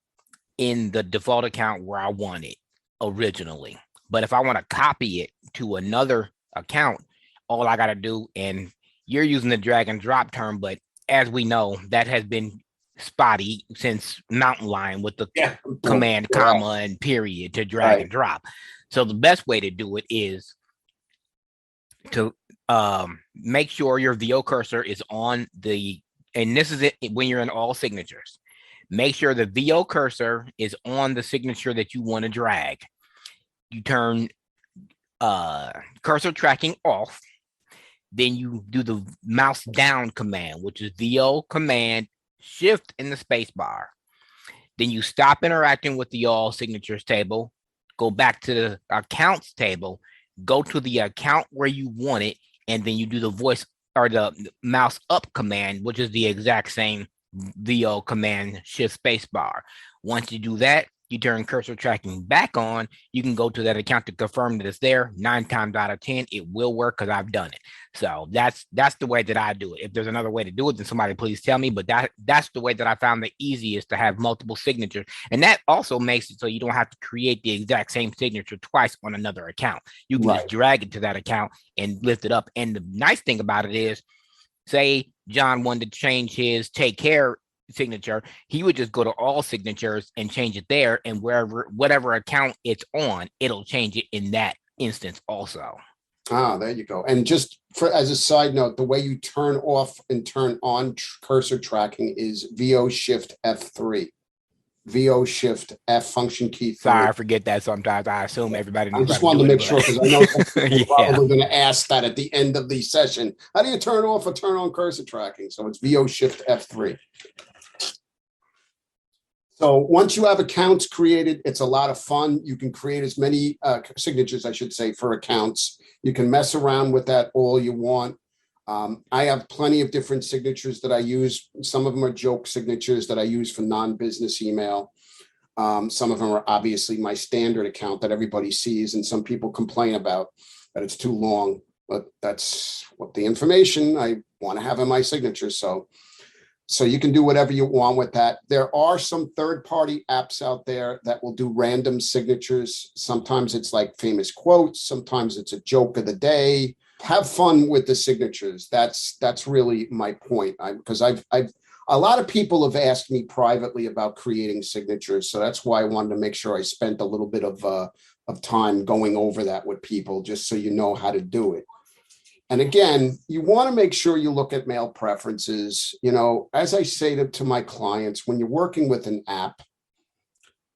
in the default account where I want it originally. But if I want to copy it to another account, all I got to do, and you're using the drag and drop term, but as we know, that has been spotty since Mountain Lion with the command, comma, and period to drag and drop. So the best way to do it is to make sure your VO cursor is on the, and this is it when you're in all signatures. Make sure the VO cursor is on the signature that you want to drag. You turn cursor tracking off. Then you do the mouse down command, which is VO command shift in the space bar. Then you stop interacting with the all signatures table, go back to the accounts table, go to the account where you want it, and then you do the voice or the mouse up command, which is the exact same VO command shift space bar. Once you do that, you turn cursor tracking back on. You can go to that account to confirm that it's there. 9 times out of 10, it will work because I've done it. So that's the way that I do it. If there's another way to do it, then somebody please tell me. But that's the way that I found the easiest to have multiple signatures. And that also makes it so you don't have to create the exact same signature twice on another account. You can just drag it to that account and lift it up. And the nice thing about it is, say John wanted to change his take care signature, he would just go to all signatures and change it there, and whatever account it's on, it'll change it in that instance also. Ah, there you go. And just for as a side note, the way you turn off and turn on cursor tracking is VO Shift F3. VO Shift F function key 3. Sorry, I forget that sometimes. I assume everybody knows. I just wanted to make sure because I know you're probably going to ask that at the end of the session. How do you turn off or turn on cursor tracking? So it's VO Shift F3. So once you have accounts created, it's a lot of fun. You can create as many signatures, I should say, for accounts. You can mess around with that all you want. I have plenty of different signatures that I use. Some of them are joke signatures that I use for non-business email. Some of them are obviously my standard account that everybody sees, and some people complain about that it's too long. But that's what the information I want to have in my signature. So you can do whatever you want with that. There are some third-party apps out there that will do random signatures. Sometimes it's like famous quotes. Sometimes it's a joke of the day. Have fun with the signatures. That's really my point. Because I've a lot of people have asked me privately about creating signatures. So that's why I wanted to make sure I spent a little bit of time going over that with people, just so you know how to do it. And again, you want to make sure you look at mail preferences. You know, as I say to my clients, when you're working with an app,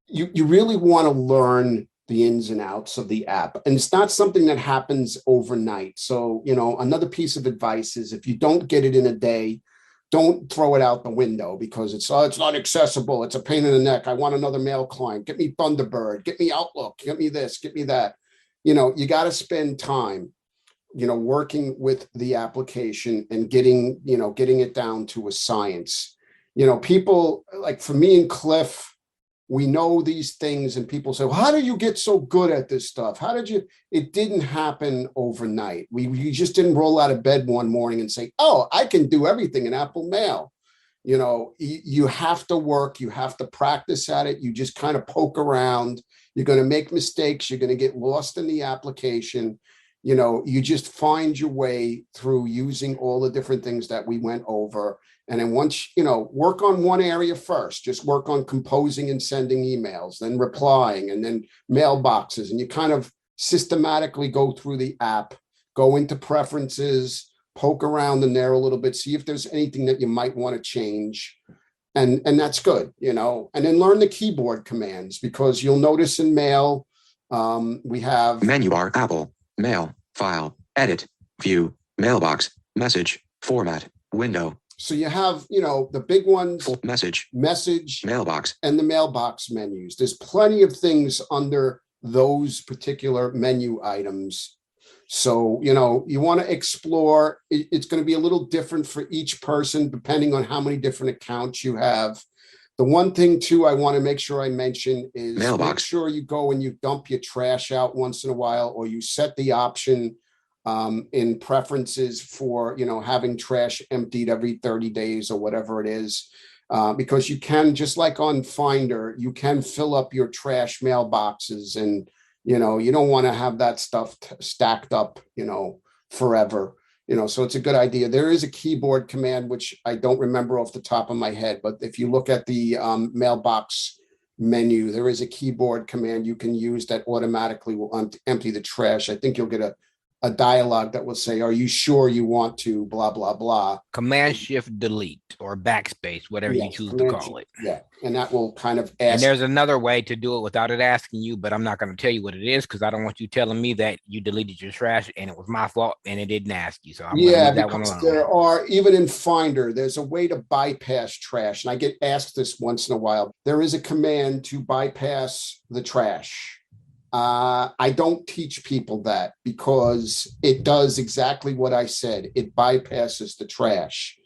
you really want to learn the ins and outs of the app. And it's not something that happens overnight. So, you know, another piece of advice is if you don't get it in a day, don't throw it out the window because it's not accessible. It's a pain in the neck. I want another mail client. Get me Thunderbird, get me Outlook, get me this, get me that. You know, you got to spend time, you know, working with the application and getting it down to a science. You know, people like for me and Cliff, we know these things and people say, well, how did you get so good at this stuff? How did you? It didn't happen overnight. We just didn't roll out of bed one morning and say, oh, I can do everything in Apple Mail. You know, you have to work, you have to practice at it. You just kind of poke around. You're going to make mistakes. You're going to get lost in the application. You know, you just find your way through using all the different things that we went over. And then once, you know, work on one area first, just work on composing and sending emails, then replying, and then mailboxes. And you kind of systematically go through the app, go into preferences, poke around in there a little bit, see if there's anything that you might want to change. And that's good, you know, and then learn the keyboard commands because you'll notice in mail, we have menu bar, Apple, mail, file, edit, view, mailbox, message, format, window. So you have, you know, the big ones, message, mailbox, and the mailbox menus. There's plenty of things under those particular menu items. So, you know, you want to explore. It's going to be a little different for each person, depending on how many different accounts you have. The one thing, too, I want to make sure I mention is mailbox. Make sure you go and you dump your trash out once in a while, or you set the option in preferences for, you know, having trash emptied every 30 days or whatever it is, because you can, just like on Finder, you can fill up your trash mailboxes and, you know, you don't want to have that stuff stacked up, you know, forever, you know, so it's a good idea. There is a keyboard command, which I don't remember off the top of my head, but if you look at the mailbox menu, there is a keyboard command you can use that automatically will empty the trash. I think you'll get a a dialogue that will say, are you sure you want to blah, blah, blah. Command Shift Delete or backspace, whatever you Yes, choose to Command call it. Yeah, and that will kind of And ask. there's another way to do it without it asking you, but I'm not going to tell you what it is because I don't want you telling me that you deleted your trash and it was my fault and it didn't ask you. So I'm going to Yeah, leave that one because alone. there are, even in Finder, there's a way to bypass trash. And I get asked this once in a while. There is a command to bypass the trash. I don't teach people that because it does exactly what I said. It bypasses the trash.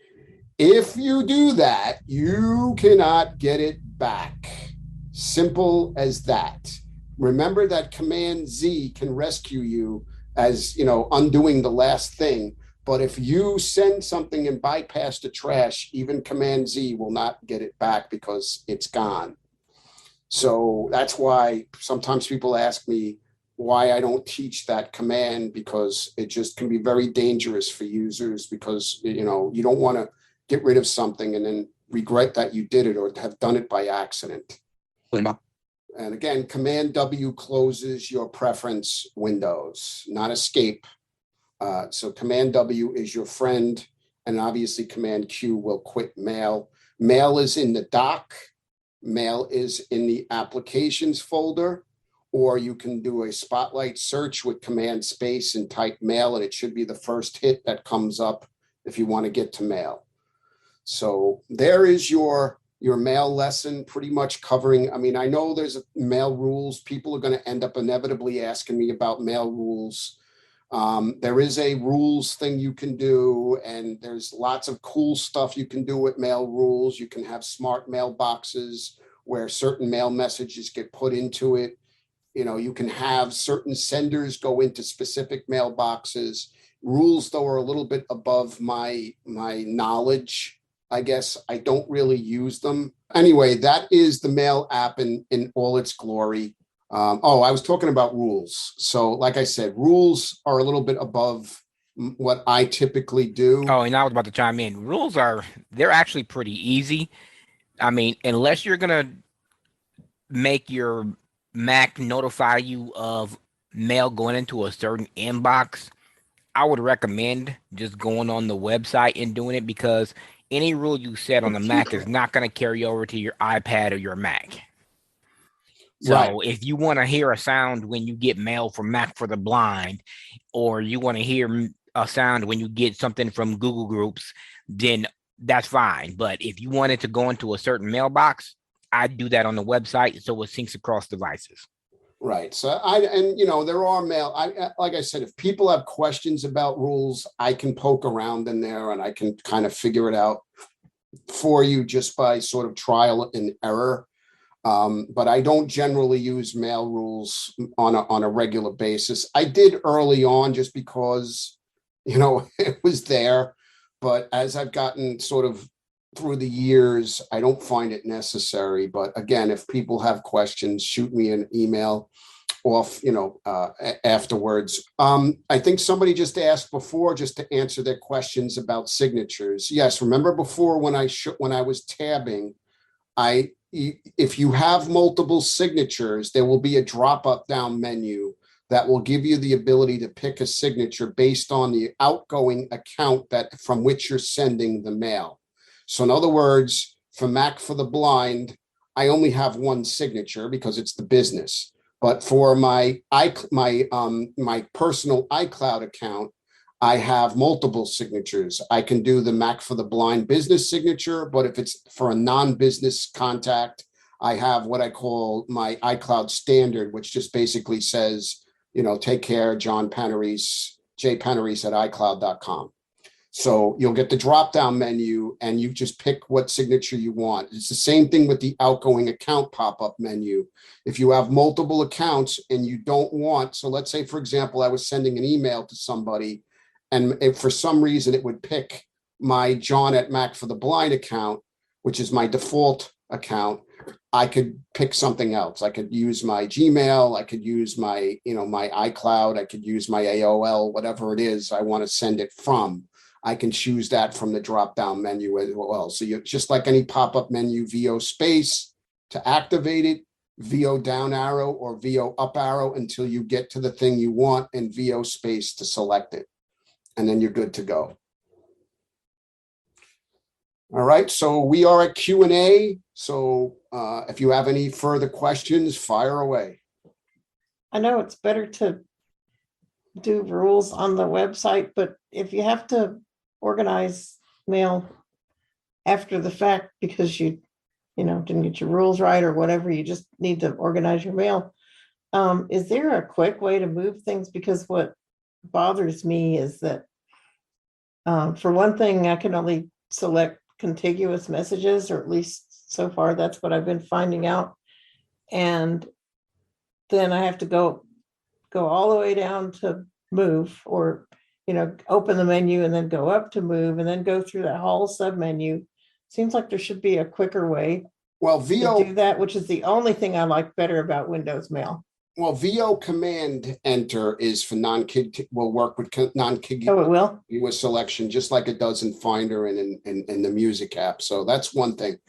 If you do that, you cannot get it back. Simple as that. Remember that Command Z can rescue you as, undoing the last thing. But if you send something and bypass the trash, even Command Z will not get it back because it's gone. So that's why sometimes people ask me why I don't teach that command, because it just can be very dangerous for users, because, you don't want to get rid of something and then regret that you did it or have done it by accident. And again, Command W closes your preference windows, not escape. So Command W is your friend, and obviously Command Q will quit mail. Mail is in the dock. Mail is in the applications folder, or you can do a spotlight search with Command space and type mail, and it should be the first hit that comes up if you want to get to mail. So there is your mail lesson, pretty much covering. I mean, I know there's mail rules. People are going to end up inevitably asking me about mail rules. There is a rules thing you can do, and there's lots of cool stuff you can do with mail rules. You can have smart mailboxes where certain mail messages get put into it. You can have certain senders go into specific mailboxes. Rules, though, are a little bit above my knowledge. I guess I don't really use them. Anyway, that is the mail app in all its glory. I was talking about rules. So like I said, rules are a little bit above what I typically do. Oh, and I was about to chime in. They're actually pretty easy. I mean, unless you're going to make your Mac notify you of mail going into a certain inbox, I would recommend just going on the website and doing it, because any rule you set on the Mac is not going to carry over to your iPad or your Mac. So Right. if you want to hear a sound when you get mail from Mac for the Blind, or you want to hear a sound when you get something from Google Groups, then that's fine. But if you wanted to go into a certain mailbox, I'd do that on the website so it syncs across devices. Right. So there are mail. Like I said, if people have questions about rules, I can poke around in there and I can kind of figure it out for you just by sort of trial and error. But I don't generally use mail rules on a regular basis. I did early on just because, it was there. But as I've gotten sort of through the years, I don't find it necessary. But again, if people have questions, shoot me an email off, afterwards. I think somebody just asked before, just to answer their questions about signatures. Yes, remember before when I was tabbing, if you have multiple signatures, there will be a drop-up down menu that will give you the ability to pick a signature based on the outgoing account from which you're sending the mail. So in other words, for Mac for the Blind, I only have one signature because it's the business. But for my personal iCloud account, I have multiple signatures. I can do the Mac for the Blind business signature, but if it's for a non-business contact, I have what I call my iCloud standard, which just basically says, take care, John Panarese, jpanarese at iCloud.com. So you'll get the drop-down menu and you just pick what signature you want. It's the same thing with the outgoing account pop-up menu. If you have multiple accounts and you don't want, so let's say, for example, I was sending an email to somebody, and if for some reason it would pick my John at Mac for the Blind account, which is my default account, I could pick something else. I could use my Gmail. I could use my iCloud. I could use my AOL, whatever it is I want to send it from. I can choose that from the drop-down menu as well. So you just like any pop-up menu, VO space to activate it, VO down arrow or VO up arrow until you get to the thing you want and VO space to select it. And then you're good to go. All right, so we are at Q&A. So if you have any further questions, fire away. I know it's better to do rules on the website, but if you have to organize mail after the fact because you didn't get your rules right or whatever, you just need to organize your mail. Is there a quick way to move things? Because what bothers me is that, for one thing, I can only select contiguous messages, or at least so far, that's what I've been finding out. And then I have to go all the way down to move, or, open the menu and then go up to move and then go through that whole submenu. Seems like there should be a quicker way Well, to VO, do that, which is the only thing I like better about Windows Mail. well, VO command enter is for will work with Oh, non-contiguous it will? selection, just like it does in Finder and in the music app. So that's one thing.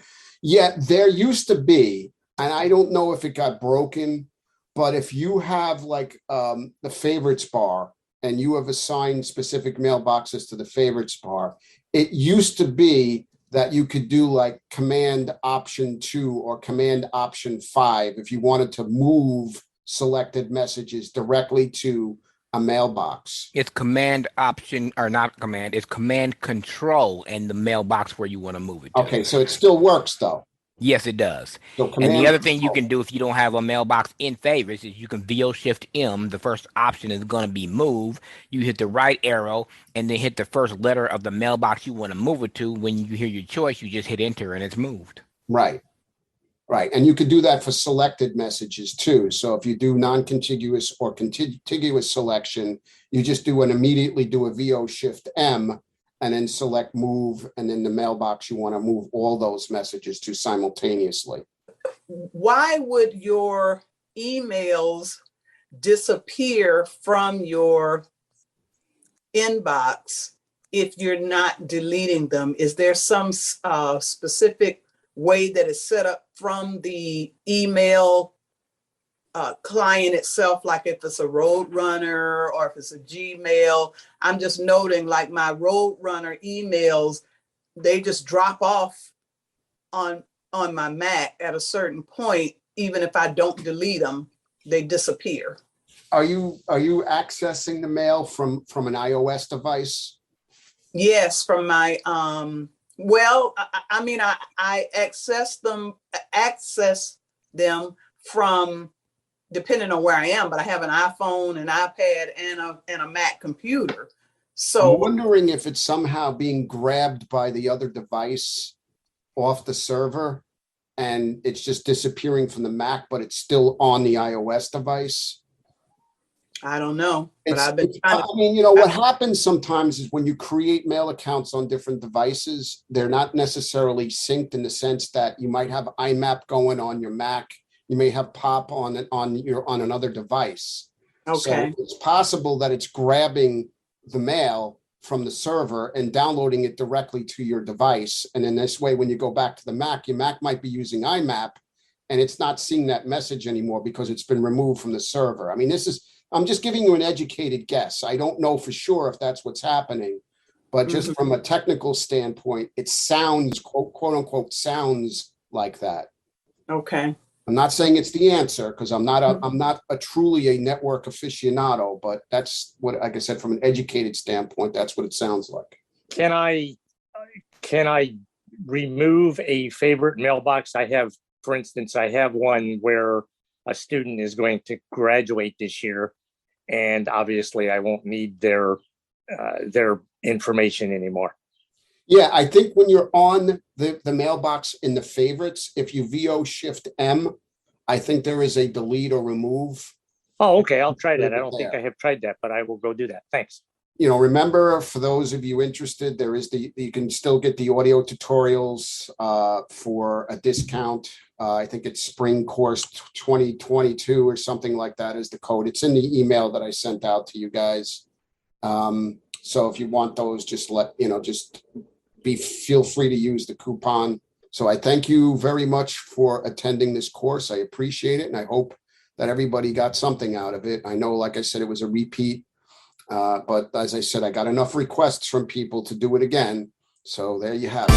Yet there used to be, and I don't know if it got broken, but if you have like the favorites bar and you have assigned specific mailboxes to the favorites bar, it used to be that you could do like command option 2 or command option 5 if you wanted to move selected messages directly to a mailbox. It's command option, or not command, it's command control in the mailbox where you want to move it to. Okay, so it still works though. Yes, it does. So And command the other thing you control. can do if you don't have a mailbox in favorites is you can VO Shift M. The first option is going to be move. You hit the right arrow and then hit the first letter of the mailbox you want to move it to. When you hear your choice, you just hit enter and it's moved. Right. Right. And you could do that for selected messages too. So if you do non-contiguous or contiguous selection, you just immediately do a VO Shift M and then select move, and then the mailbox you want to move all those messages to simultaneously. Why would your emails disappear from your inbox if you're not deleting them? Is there some specific way that is set up from the email client itself, like if it's a Roadrunner or if it's a Gmail? I'm just noting, like, my Roadrunner emails, they just drop off on my Mac at a certain point. Even if I don't delete them, they disappear. Are you accessing the mail from an iOS device? Yes, from my well, I mean, I access them from, depending on where I am, but I have an iPhone, an iPad, and a Mac computer. So I'm wondering if it's somehow being grabbed by the other device off the server and it's just disappearing from the Mac, but it's still on the iOS device. I don't know, but It's, I've been it's- trying I to. mean, what happens sometimes is when you create mail accounts on different devices, they're not necessarily synced in the sense that you might have IMAP going on your Mac. You may have POP on another device. Okay. So it's possible that it's grabbing the mail from the server and downloading it directly to your device. And in this way, when you go back to the Mac, your Mac might be using IMAP and it's not seeing that message anymore because it's been removed from the server. I mean, I'm just giving you an educated guess. I don't know for sure if that's what's happening, but just from a technical standpoint, it sounds, quote unquote, sounds like that. Okay. I'm not saying it's the answer because I'm not a truly a network aficionado, but that's what, like I said, from an educated standpoint, that's what it sounds like. Can I remove a favorite mailbox? For instance, I have one where a student is going to graduate this year, and obviously I won't need their information anymore. Yeah, I think when you're on the mailbox in the favorites, if you VO Shift M, I think there is a delete or remove. Oh, okay. I'll try that. I don't think I have tried that, but I will go do that. Thanks. Remember, for those of you interested, there is you can still get the audio tutorials for a discount. I think it's Spring Course 2022 or something like that is the code. It's in the email that I sent out to you guys. So if you want those, just feel free to use the coupon So I thank you very much for attending this course. I appreciate it. And I hope that everybody got something out of it. I know, like I said, it was a repeat. But as I said, I got enough requests from people to do it again. So there you have it.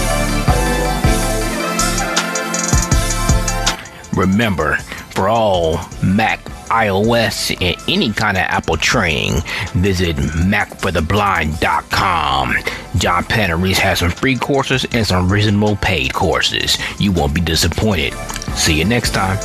Remember, for all Mac, iOS, and any kind of Apple training, visit macfortheblind.com. John Panarese has some free courses and some reasonable paid courses. You won't be disappointed. See you next time.